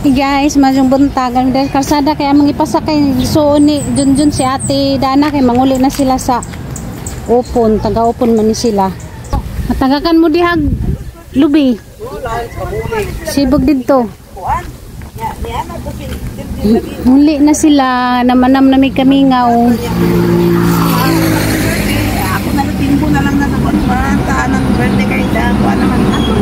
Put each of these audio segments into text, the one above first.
Guys, masyong buntagan dahil karsada kaya mangipasakay so ni Junjun si Ate Dana kay manguli na sila sa upon, taga-upon man ni sila. Matagakan mo dihag lubi. Sibog dito. Muli na sila, namanam na may kamingaw. Ako na timpo na lang na taan ng birthday kay Dana. Kuha naman ako.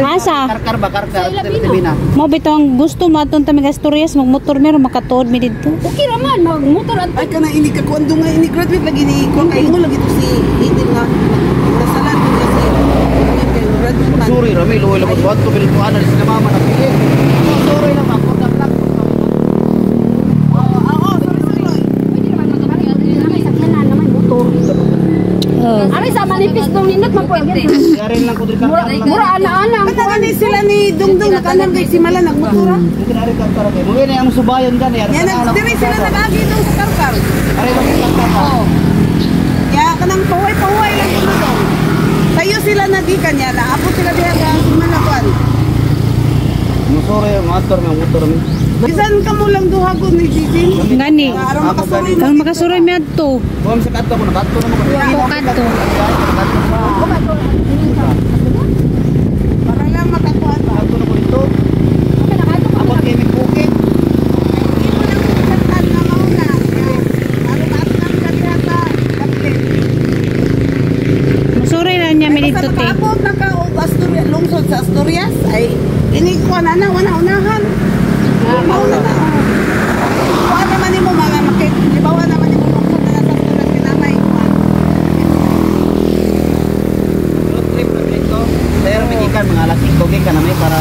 Asa? Karkar ba? Karkar. Telebina. Mo bitong gusto mo atong tamigas Torres magmotor meron makatuod mi dito. Okay raman, magmotor at Ay ka na ini ka kuando nga ini graduate lagi ni ko kay mo lagi to si Edil nga. Nasalan ko kasi graduate man. Sorry, Rami, luwi lang ko to bil ko ana sila mama na pili. Sorry lang ako na plak. pwede naman magabari at may sakyanan naman motor. Ari sa manipis dong nindot man po agad. Yarin lang ko diri Mura ana-ana. Kada ni sila ni Dungdung nakanan kay si Mala nagmotora. Mungkin ari ka para kay. Mungkin ang subayon kan ya. Yan diri sila nagagi dong sa karkar. Ari lang karkar. Ya kanang paway-paway lang kuno dong. Sayo sila nagikan ya na apo sila diha sa si Mala kwan. Musore motor ng motor mi. Bisan kamo lang duhagon ni Jijin. Ngani. Aron makasuroy Kang makasuroy mi adto. Buam sa kadto ko na kadto na mo. Ako kadto. Para lang makakuha ba. Kadto na ko dito. Ako kay mi bukid. Masuroy na niya mi dito te. Ako naka lungsod sa Asturias ay ini ko na una-unahan. Mauna na. Kuha naman mo mga makibawa naman mo lungsod na sa Asturias kinamay ko. Road trip na dito. Pero may ikan mga alas 5 gikan na may para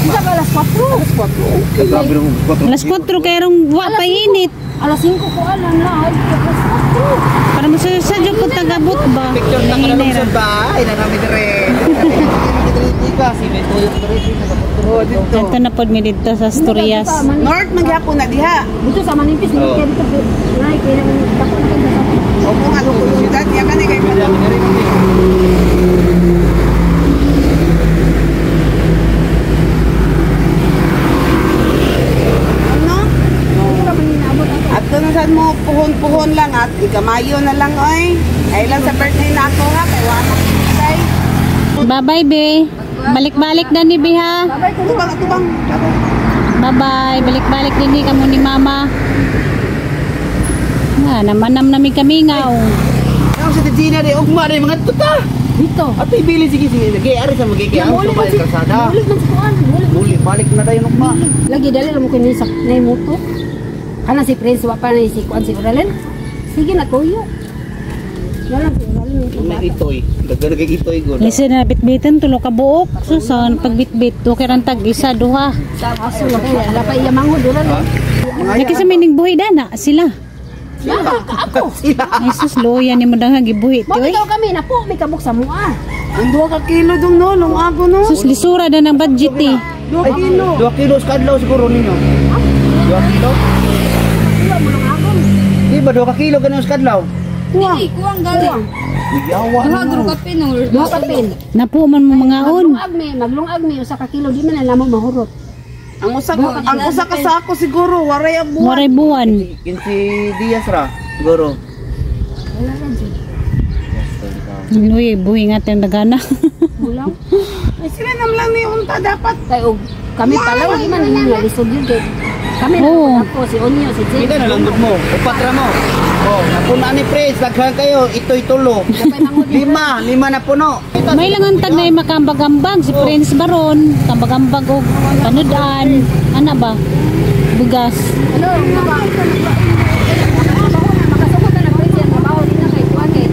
Sa alas 4. Grabe ng 4. Alas 4 kay rong wa pa init. Alas 5 ko alam na. Alas 4. Para masasadyo ko tagabot ba. Picture na Inira. kanalungsod ba? Ay, nanami dire. Ika, si Betuyo dire dito. Dito na pod mi dito sa Asturias. North magyapon na diha. Dito sa manipis ni kaya dito. Nay kaya dako na kayo sa. Opo nga lungsod siyudad ya kanay kay ano? At kung saan mo puhon-puhon lang at ikamayo na lang oy. Ay lang sa birthday na ako ha kay wala kay. Bye-bye be. Balik-balik na ni be ha. Tubang. Bye-bye. Balik-balik din ni kamo ni mama. Namanam na mi kamingaw. Ang sa Gina de ugma de mga tuta. Dito. At ibili sige gay ari sa magigay ang subay kalsada. Ulit man sa kuan. Muli balik na tayo ugma. Lagi dali mo kini sa nay moto. Kana si Prince wa pa na si kuan si Uralen. Sige na tuyo. Wala si Uralen ni May itoy. Dagdag itoy gud. Listen na bitbitan tulo ka buok. Susan pagbitbit okay ra tag isa duha. sa aso na kaya. Wala pa iya manghod Uralen. Laki sa mining buhi dana sila. Ako. Ay sus loya ni mo dang gibuhi ti Mo oy. bitaw kami na po may kabuk sa mua. Ang 2 ka kilo dong no, nung ako no. Sus lisura na ng budget eh. 2 kilo. 2 kilos kadlaw siguro ninyo. 2 kilo? Wala mo nang ako. Di ba 2 kilo ganun sa kadlaw? Dili kuang galing. Yawa. Duha ka pin. Napo man mo mangaon. Maglungag mi usa ka kilo di man na mo mahurot. Ang usa ka sa ako siguro waray abuan. Waray buwan. 15 días ra siguro. Wala ra jud. Uy, buhi nga tayong nagana. Bulang. Ay sila nam lang ni unta dapat. Kay og kami pala di man ninyo nga lisod yun kay kami Oo. na ako si Onyo si Jay. Kita na lang gud mo. Upat ra mo. Oh, napuna ni Pres, daghan kayo. Ito'y tulo. 5 na puno. May langan tag na makambag-ambag si Prince Baron, kambag-ambag og panudan. Ana ba? Bugas. Ano, makasugod na ng Prince yan, trabaho din na kay Kuan kay.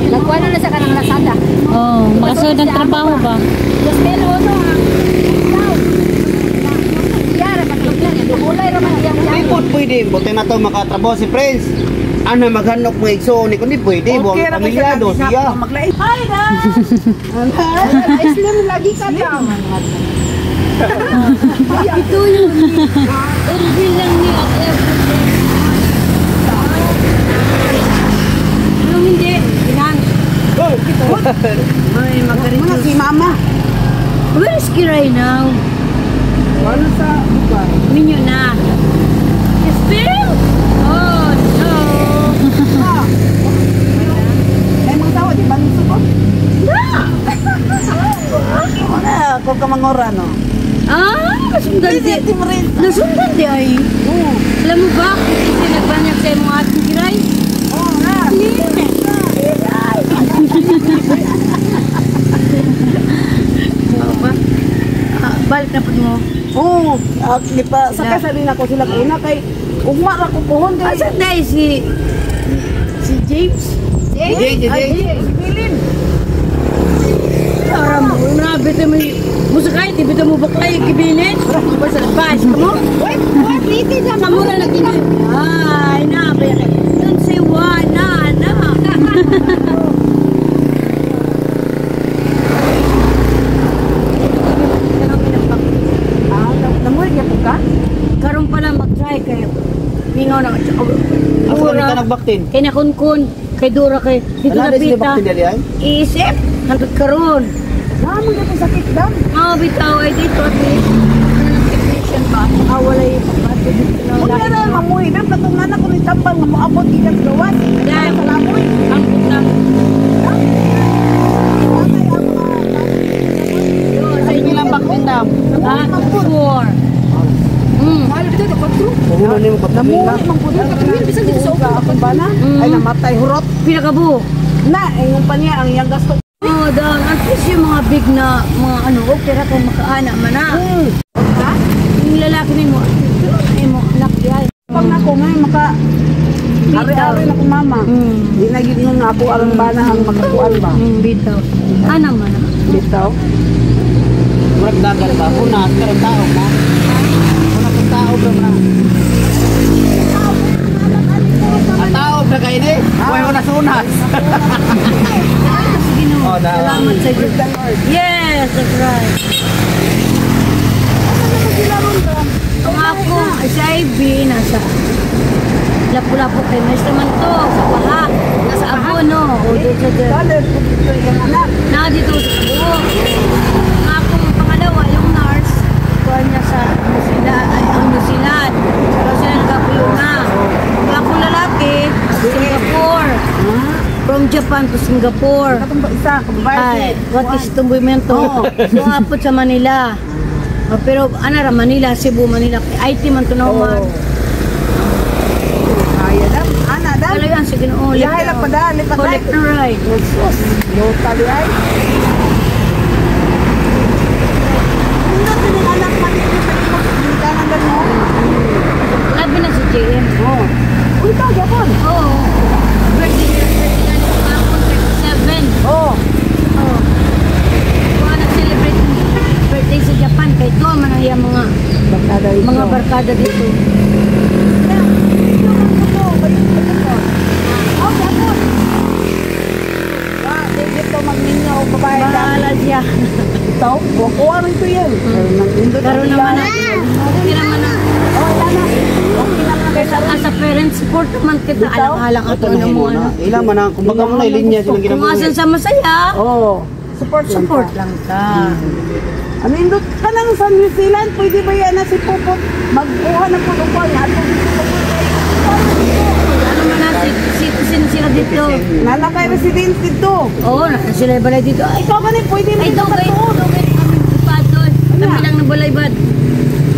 Nagkuan na sa kanang Lazada. Oh, makasud ang trabaho ba? Los Melo no. Yara pa kay yan, dugulay ra man yang Di po pwede. Buti na to makatrabaho si Prince. Ano maghanok mo igsoon. Kundi pwede. Buang pamilyado siya. Maglait. Hi da. Islam lagi ka daw. Ito yun. Urbi lang ni at everything. Ano hindi? Inan. Ay, Muna si mama. Where is Kiray now? Ano sa lugar? Minyo na. Still? Oh, no. May mga tawa, di ba nito ko? Wala, ako ka mangora, no? Nasundan di. Nasundan di ay. Oo. Alam mo ba, kasi nagbanyag sa mga ating Kiray? Oo nga. Balik na po mo. Oo. Di pa, sakay sa rin ako sila kauna kay ugma ra ko pohon kay. Asan dahil si James? James. Bilin. Aram mo, nabito mo musakay, tibito mo baklay, kibilin. Ba sa labas mo? Wait, liti na Kamu na nagkini. Ay, na, kaya don't say what, na. Namuhay ka ka? Karon pala mag-try kayo. Mingaw na. Asa ka nita nagbaktin? Kay nakunkun, kay Dura, kay dito Wala na na sila pita. baktin dali ay? Iisip, hantod karon. Naman ka sakit daw. Bitaw ay dito at least. Ano ng technician ba? Wala yung pagkato dito na Kung lahat. na mamuhay daw katungan ako ni tambal nga moabot ikas gawas. Yan. Salamoy. Ang puta. Sa inyo lang baktin na. Four. Mahal dito, kapatro. Kung ano ni mo baktin na. Namuhay man pud ka. Bisa dito sa upa akong bana. Ay namatay hurot. Pila ka bu? Na, yung pa niya ang iyang gasto. Dahil at least yung mga big na mga ano, okay ra kung makaana man na. Ha? Yung lalaki ni mo, mo anak diay. Pag nako may maka ari-ari na ko mama. Di na yun yung ako ang bana ang magkuan ba. Bitaw. Ana man na. Bitaw. Murag dagat ba? Una, karang tao na. Una kang tao ba na? Ang tao na kayo ni? Huwag mo nasunas. Ginoo. Oh, dawa. Salamat sa Diyos. Yes, that's right. Ang ako, si Ivy, nasa lapu-lapu kay Mr. Manto, sa Baha, nasa Abono, o doon sa dyan. Dali po dito yung anak. Na dito sa Abo. Ang akong pangalawa, yung nurse, kuha niya sa New Zealand, ay ang New Zealand. Pero sila nagkapuyo na. Ang akong lalaki, Singapore. From Japan to Singapore. Katong ba isa, Ay, kababae. what is itong movimento? So, apot sa Manila. Pero, ra, Manila, Cebu, Manila. IT man to naman. Kaya dam, ana dam. Talagang, sige na, Yahay lang pa dali pa Collect na ride. Sus, lota di ay. Hindi na yung anak maliit sa imo sa ginikanan mo. Labi na si JM. Oh. Uy, ito, Japon. Oo. Birthday na ni Pangakon, 37. Oh. Oo. Kung nag-celebrate ng birthday sa Japan, kay ito, manaya mga barkada dito. Bahala siya. Ito, kuha rin ito yan. Karoon naman na. Okay naman na. As a parent support naman kita. Alang-alang ato na mo. Ilang man ang kumbaga mo na ilinya silang Kung ginabuhi. asan sa masaya, Oh, support lang ka. Ano indot ka nang sa New Zealand, pwede ba yan na si Pupot magkuha ng pulupa niya? Ano man na, citizen sila dito. Nalakay resident dito. Oo, sila balay dito. Ay, Ikaw ganit, pwede mo ay, ito dugay. katuon. Dugay kami ipadon. Kami lang nabalay bad.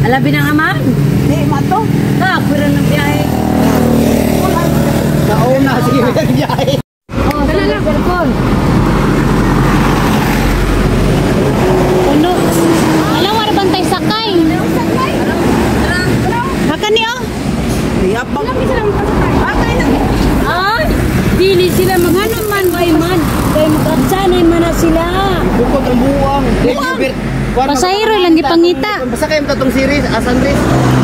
Alabi ng ama. Di, mato. Pwera ng biyahe. Nauna, sige, may nagbiyahe. Oo, dala lang. Telepon. Puno. Alam mo, bantay sakay. Haka niyo? Yapang. Bakay na. Ay, dili sila mga naman, bay man. Kaya makaksanay man na sila. Bukod ang buwang. Pasahero lang gipangita. Basta kayo tatong series, Asandres.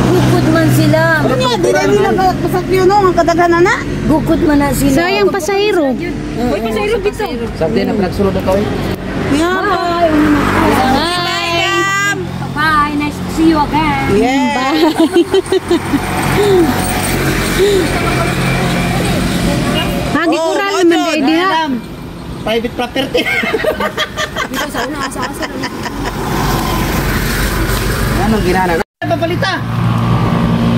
Bukod man sila. Kanya, di na nila pasak yun, no? Ang kadaghan na. Bukod man na sila. Sayang pasahero. Uy, pasahero dito. Sabi na pinagsulod ako eh. Bye. Bye. Bye. Nice to see you again. Yeah. Hagi kurang naman day diha. private property. Dito sa una, asa-asa. Anong ginana? Papalita.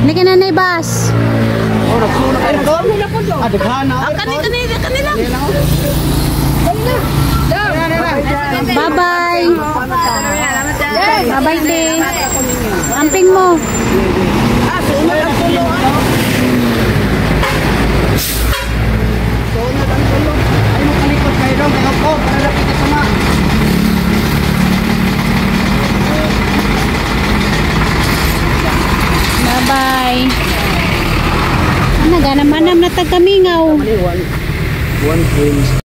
Hindi ka na naibas. Oh, nagsunog kayo doon? Ah, daghana. Kanila. Bye-bye. Bye-bye, te. Amping mo. Sunod ang tulo. Sunod ang tulo. Ay, mo kalikot kayo doon. Kaya po, para lapit ka sama. Bye-bye. Naganamanam na tagkamingaw. One point.